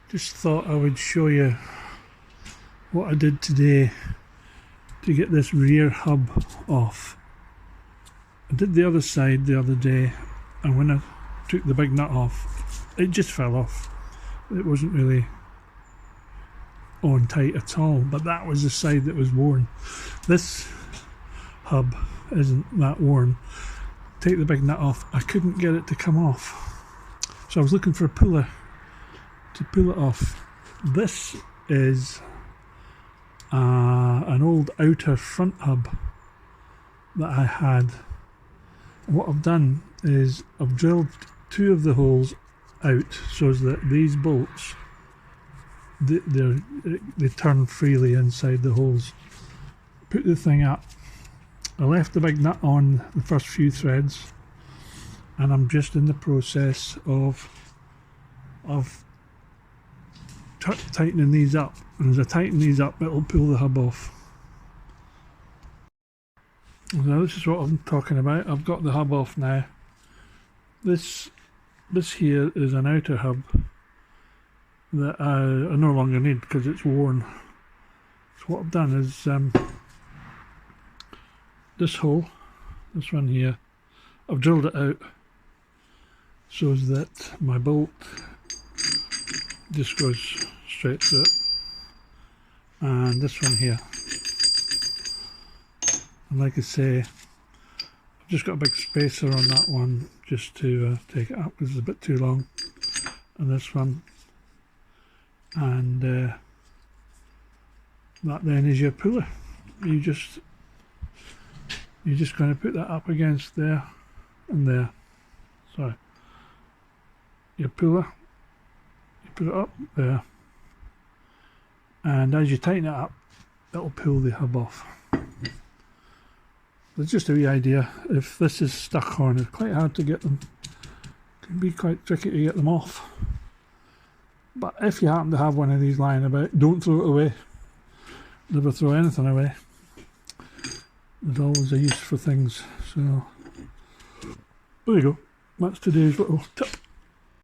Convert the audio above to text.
Just thought I would show you what I did today to get this rear hub off. I did the other side the other day, and when I took the big nut off, it just fell off. It wasn't really on tight at all, but that was the side that was worn. This hub isn't that worn. Take the big nut off, I couldn't get it to come off, so I was looking for a puller to pull it off. This is an old outer front hub that I had. And what I've done is I've drilled two of the holes out so that these bolts they turn freely inside the holes. Put the thing up. I left the big nut on the first few threads, and I'm just in the process of tightening these up, and as I tighten these up it'll pull the hub off. Now this is what I'm talking about. I've got the hub off now. This here is an outer hub that I no longer need because it's worn. So what I've done is this hole, this one here, I've drilled it out so that my bolt just goes straight through it, and this one here, and like I say, I've just got a big spacer on that one just to take it up because it's a bit too long, and this one, and that then is your puller. You're just going to put that up against there and there. Sorry, your puller, you put it up there, and as you tighten it up it'll pull the hub off. It's just a wee idea. If this is stuck on, it's quite hard to get them. It can be quite tricky to get them off. But if you happen to have one of these lying about, don't throw it away. Never throw anything away. There's always a use for things. So there you go. That's today's little tip.